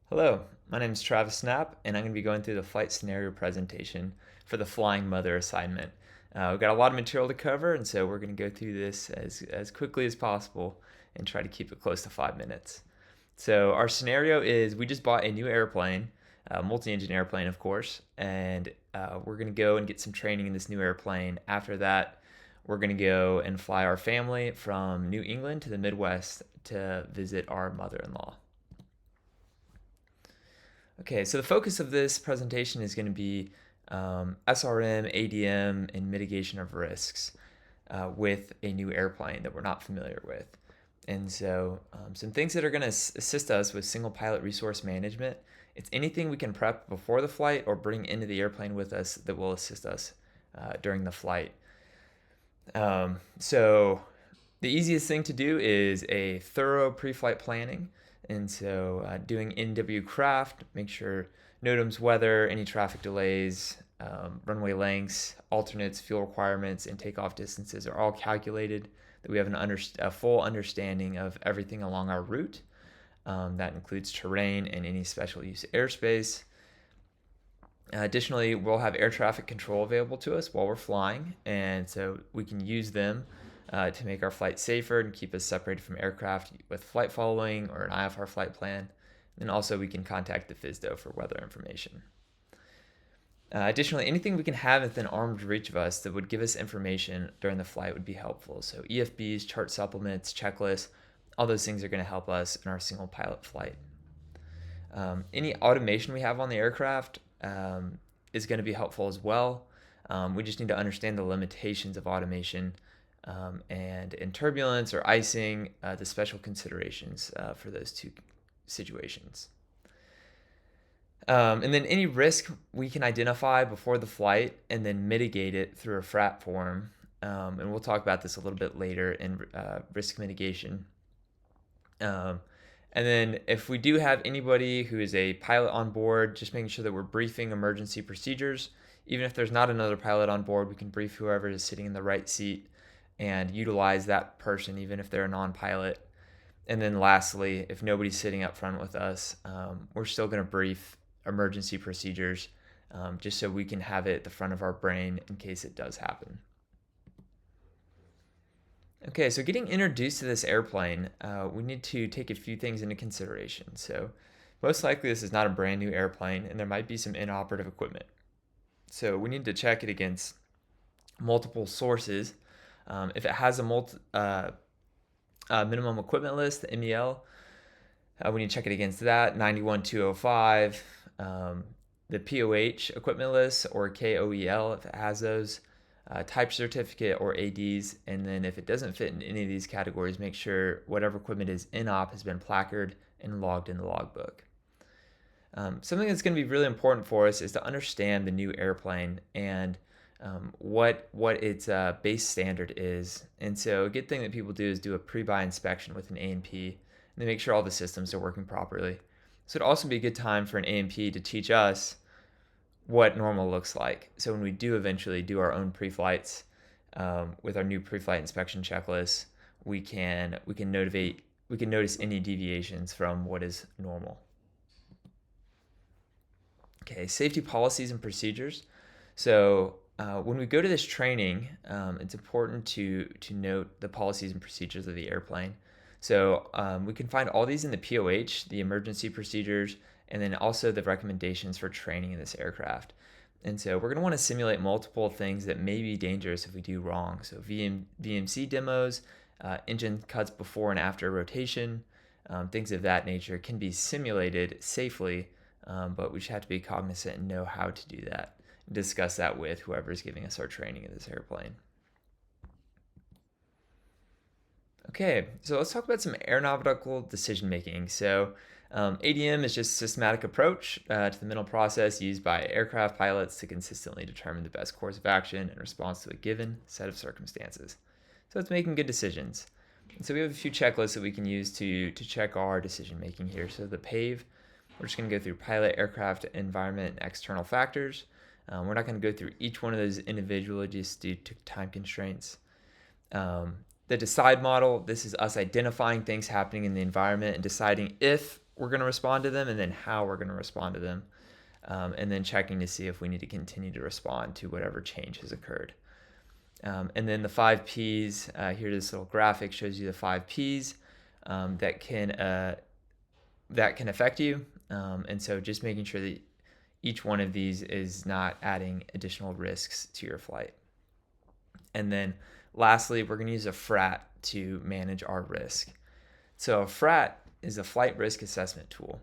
Hello, my name is Travis Snap, and I'm going to be going through the flight scenario presentation for the Flying Mother assignment. We've got a lot of material to cover, and so we're going to go through this as quickly as possible and try to keep it close to 5 minutes. So, our scenario is we just bought a new airplane, a multi engine airplane, of course, and we're going to go and get some training in this new airplane. After that, we're going to go and fly our family from New England to the Midwest to visit our mother in law. Okay, so the focus of this presentation is going to be SRM, ADM, and mitigation of risks with a new airplane that we're not familiar with. And so, some things that are going to assist us with single pilot resource management. It's anything we can prep before the flight or bring into the airplane with us that will assist us during the flight. So, the easiest thing to do is a thorough pre-flight planning. And so doing NW craft, make sure NOTAM's weather, any traffic delays, runway lengths, alternates, fuel requirements, and takeoff distances are all calculated, that we have a full understanding of everything along our route. That includes terrain and any special use airspace. Additionally, we'll have air traffic control available to us while we're flying, and so we can use them to make our flight safer and keep us separated from aircraft with flight following or an IFR flight plan. And also, we can contact the FSDO for weather information. Additionally, anything we can have within arm's reach of us that would give us information during the flight would be helpful. So, EFBs, chart supplements, checklists, all those things are going to help us in our single pilot flight. Any automation we have on the aircraft is going to be helpful as well. We just need to understand the limitations of automation and in turbulence or icing, the special considerations for those two situations. And then any risk we can identify before the flight and then mitigate it through a FRAP form. And we'll talk about this a little bit later in risk mitigation. And then if we do have anybody who is a pilot on board, just making sure that we're briefing emergency procedures. Even if there's not another pilot on board, we can brief whoever is sitting in the right seat and utilize that person, even if they're a non-pilot. And then lastly, if nobody's sitting up front with us, we're still going to brief emergency procedures just so we can have it at the front of our brain in case it does happen. Okay, so getting introduced to this airplane, we need to take a few things into consideration. So most likely this is not a brand new airplane and there might be some inoperative equipment. So we need to check it against multiple sources. If it has a minimum equipment list, the MEL, we need to check it against that, 91205, the POH equipment list or KOEL if it has those, type certificate or ADs, and then if it doesn't fit in any of these categories, make sure whatever equipment is in op has been placarded and logged in the logbook. Something that's going to be really important for us is to understand the new airplane and what its base standard is. And so a good thing that people do is do a pre-buy inspection with an A&P, and they make sure all the systems are working properly. So it'd also be a good time for an A&P to teach us what normal looks like. So when we do eventually do our own pre-flights with our new pre-flight inspection checklist, we can notice any deviations from what is normal. Okay, safety policies and procedures. So when we go to this training, it's important to note the policies and procedures of the airplane. So we can find all these in the POH, the emergency procedures, and then also the recommendations for training in this aircraft. And so we're going to want to simulate multiple things that may be dangerous if we do wrong. So VMC demos, engine cuts before and after rotation, things of that nature can be simulated safely, but we just have to be cognizant and know how to do that. Discuss that with whoever is giving us our training in this airplane. Okay, so let's talk about some aeronautical decision making. So ADM is just a systematic approach to the mental process used by aircraft pilots to consistently determine the best course of action in response to a given set of circumstances. So it's making good decisions. And so we have a few checklists that we can use to check our decision making here. So the PAVE, we're just going to go through pilot, aircraft, environment, and external factors. We're not going to go through each one of those individually just due to time constraints. The decide model, this is us identifying things happening in the environment and deciding if we're going to respond to them and then how we're going to respond to them. And then checking to see if we need to continue to respond to whatever change has occurred. And then the 5 Ps, here this little graphic shows you the 5 Ps that can affect you. And so just making sure that each one of these is not adding additional risks to your flight. And then lastly, we're going to use a FRAT to manage our risk. So a FRAT is a flight risk assessment tool.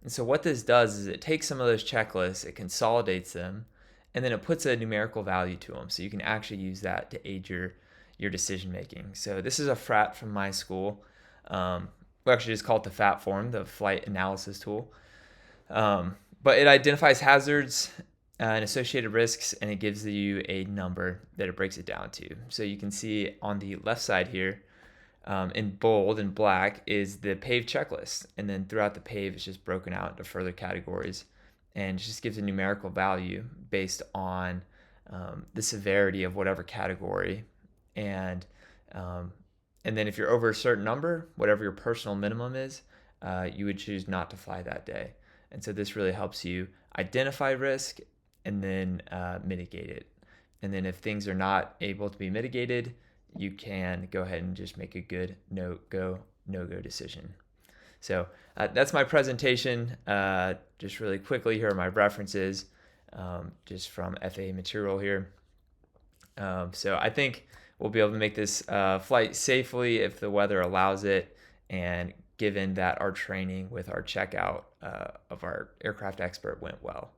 And so what this does is it takes some of those checklists, it consolidates them, and then it puts a numerical value to them. So you can actually use that to aid your decision making. So this is a FRAT from my school. We actually just call it the FAT form, the flight analysis tool. But it identifies hazards and associated risks, and it gives you a number that it breaks it down to. So you can see on the left side here, in bold and black is the PAVE checklist. And then throughout the PAVE, it's just broken out into further categories. And it just gives a numerical value based on the severity of whatever category. And then if you're over a certain number, whatever your personal minimum is, you would choose not to fly that day. And so this really helps you identify risk and then mitigate it. And then if things are not able to be mitigated, you can go ahead and just make a good no-go decision. So that's my presentation. Just really quickly, here are my references just from FAA material here. So I think we'll be able to make this flight safely if the weather allows it, and given that our training with our checkout of our aircraft expert went well.